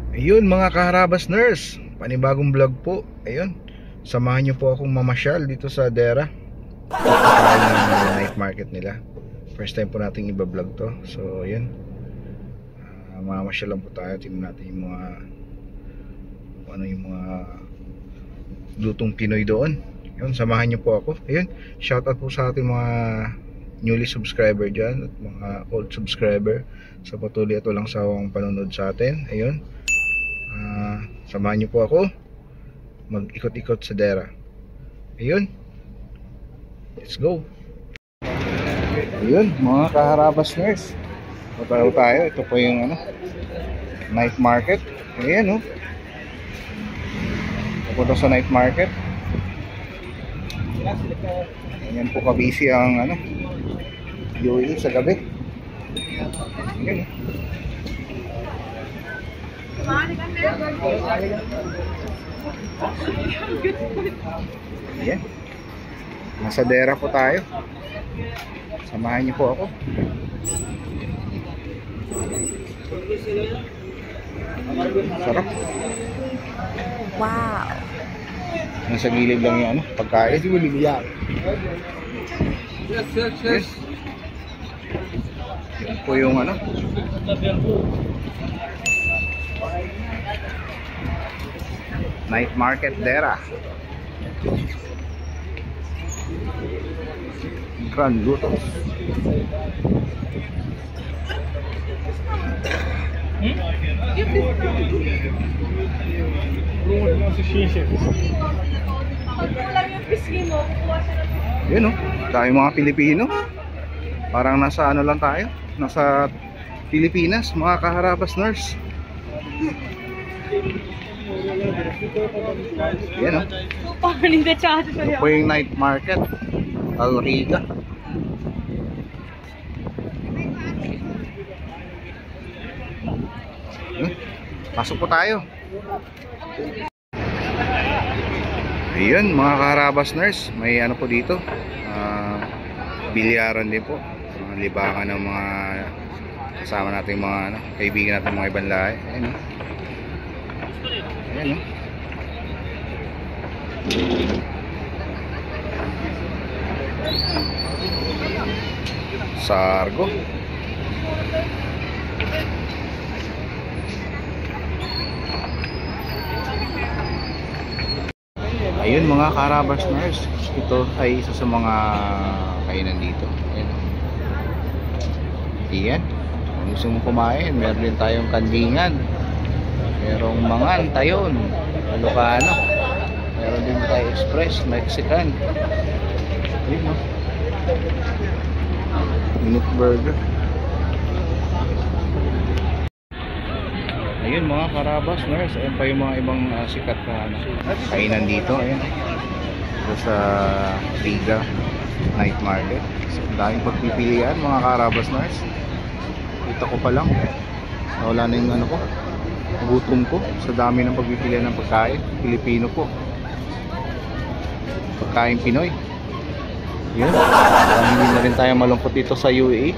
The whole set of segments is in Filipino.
Ayun mga kaharabas nurse, panibagong vlog po. Ayun, samahan nyo po akong mamasyal dito sa Dera. Sa night market nila. First time po natin iba-vlog to. So ayun, mamasyal lang po tayo. Tingnan natin yung mga yung mga lutong Pinoy doon. Ayun, samahan nyo po ako. Ayun, shoutout po sa ating mga newly subscriber dyan at mga old subscriber sa patuloy at walang sawang panonood sa atin. Ayun, samahan niyo po ako mag-ikot-ikot sa Dera. Ayun, let's go. Ayun mga kaharabas nurse, patalo tayo. Ito po yung night market. Ayan pupunta sa night market. Ayan po kabisi ang UAE sa gabi. Ayan Ayan, nasa Dera po tayo. Samahan niyo po ako. Sarap. Wow. Nasa gilid lang yung pagkain. Yes. Ito po yung night market Dera. Grand Lutos. Yun tayo mga Pilipino. Parang nasa lang tayo. Nasa Pilipinas, mga kaharabas nurse. Yan ito po yung night market Al Riga. Pasok po tayo. Ayun mga kaharabas nurse, may po dito, bilyaran din po, libangan ng mga kasama natin, mga kaibigan natin, mga ibang lahi. Ayan Sargo. Ayun mga kaharabas nurse, ito ay isa sa mga kainan dito. Ayan, kung gusto mong kumain, meron din tayong kandingan, merong mangan, tayon, Ilocano, meron din tayo express, Mexican. Ayun minute burger. Ayun mga karabas nurse, ayun pa yung mga ibang sikat na kainan dito. Ayun ito sa Riga night market. So, daming pagpipilian mga karabas nurse. Kita ko pa lang, wala na yung ko, gutom ko sa dami ng pagpipilian ng pagkain Pilipino po, pagkain Pinoy. Yun, hindi na rin tayo malungkot dito sa UAE.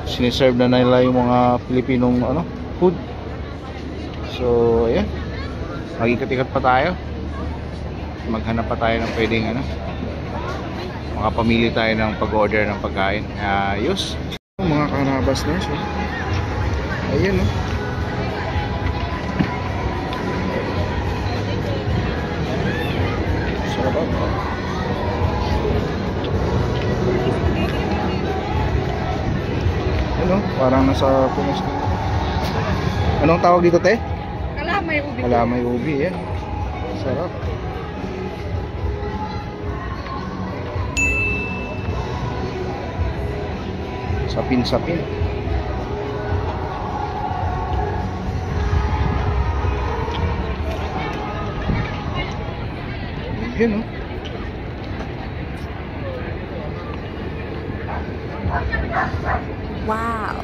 Siniserve na nila yung mga Pilipinong food. So ayan, mag-ikot-ikot pa tayo, maghanap pa tayo ng pwedeng makapamili tayo ng pag-order ng pagkain. Ayos mga karabas nurse. Ayun sarap. Parang nasa Pinas. Anong tawag dito, te? Kalamay ubi. Kalamay ubi, yan. Sarap. Sapin-sapin. Yan Wow.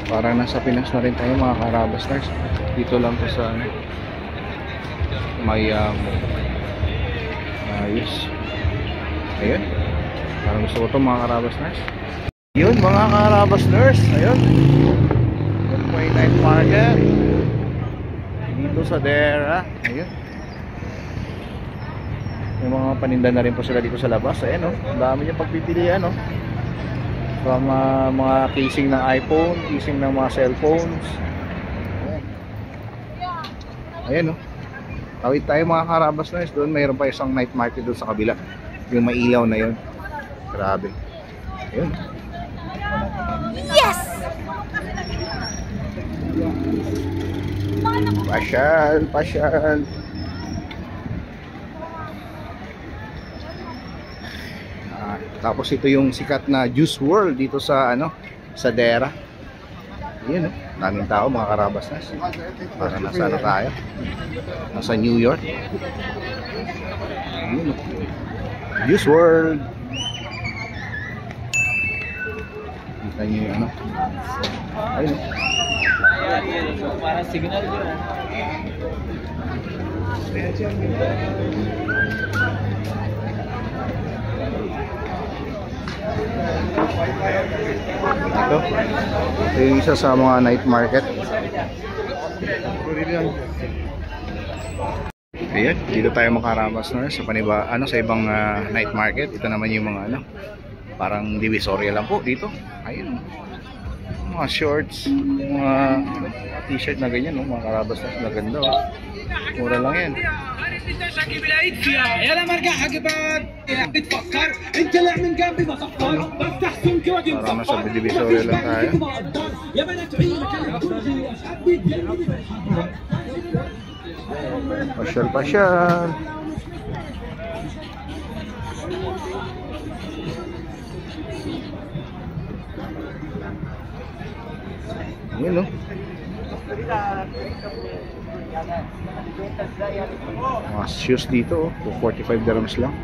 Parang nasa Pinas na rin tayo mga karabas nurse. Dito lang to sa Miami. Ayos. Ayun. Parang gusto ko ito mga karabas nurse. Yun mga karabas nurse, ayun. Yun po yung night market dito sa Dera. Ayun. May mga paninda na rin po sila dito sa labas. Ayan, ang dami niyang pagpipilian, from mga casing ng iPhone, casing ng mga cellphones. Ayan, tawid tayo mga karabas nurse. Doon mayroon pa isang night market doon sa kabila, yung mailaw na yun. Grabe. Ayun. Yes! Pasyal. Tapos ito yung sikat na Juice World dito sa sa Dera. Ayun, daming tao mga karabas nurse. Para nasa tayo? Nasa New York. Ayun, Juice World. Kita nyo yung ayun, para signal yun. ito yung isa sa mga night market. Ayan, dito tayo makarabas na sa sa ibang night market. Ito naman yung mga parang divisoria lang po dito. Ayun, mga shorts, mga t-shirt na ganyan, mga karabas na ganda. Mura lang yan. Parang nasa divisoria lang tayo. Pasyal. Ayan, mga shoes dito, 45 dirhams lang.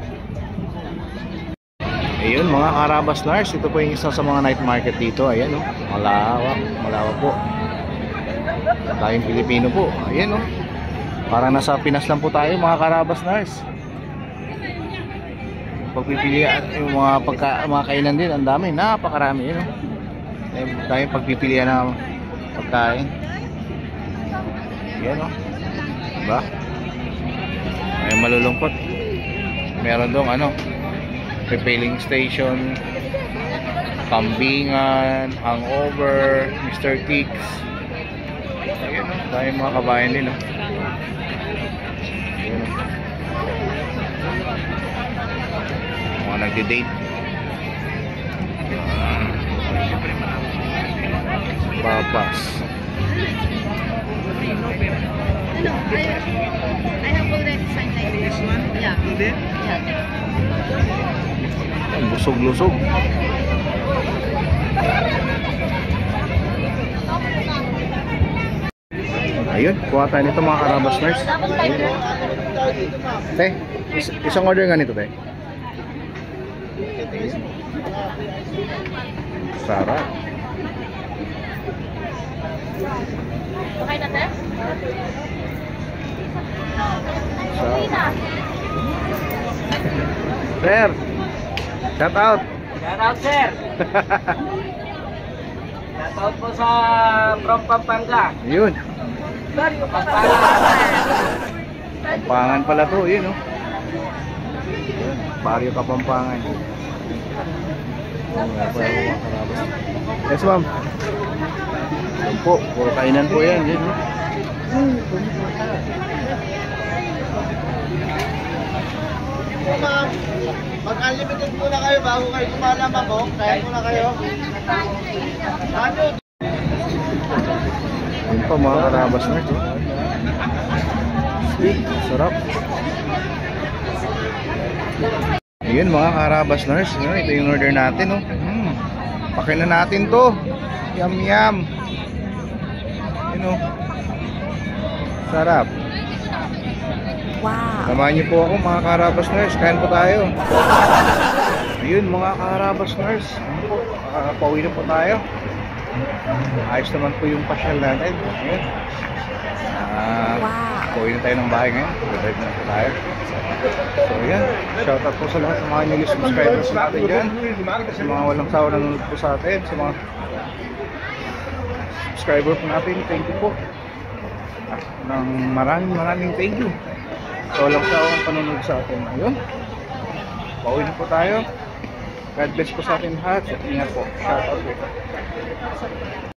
Ayun mga karabas nurse, ito po yung isa sa mga night market dito. Ayan, malawak po. Tayong Pilipino po. Ayan, parang nasa Pinas lang po tayo mga karabas nurse. Pagpipilian yung mga kainan din, ang dami, napakarami. Tayong pagpipilian ng pagkain. Yan, diba? Ay malulungkot. Meron dong refilling station, kambingan, hangover, Mr. Ticks. Ayun, tayo mga kabayan din, Ayun, mga nagde-date. Papas. No, I have already signed like this one. Yeah. Yeah. Lusog. Ayun, kuha tayo nito mga karabas nurse. Isang order nga nito, Sarap. Okay na, te? Sir, shout out. Shout out, sir. Shout out po sa from Pampanga. Yun. Pampangan pala to, yun, Barrio Kapampangan. Yes, ma'am. Yan po, puro kainan po yan. Yan, Ma'am, mag-unlimited muna kayo bago kayo kumalam ako. Kaya muna kayo. Ano? yun pa mga karabas na ito. Sweet, sarap. Ayun mga karabas nurse, ito yung order natin, Pakinan natin to. Yum. Sarap. Wow. Samahan niyo po ako mga karabas nurse, kain po tayo. Ayun mga karabas nurse, pauwi na po tayo. Ayos naman po yung pasyal natin. Ayun. Pauwi na tayo ng bahay ngayon. Drive na po tayo. So ayan, shoutout po sa lahat ng mga newly subscribers natin dyan, sa mga walang sawa nanonood po sa atin, sa mga subscriber po natin, thank you po. Maraming thank you sa walang sawang panonood sa atin. Ayun, pauwi na po tayo. God bless po sa atin lahat. Ingat po. Shoutout po.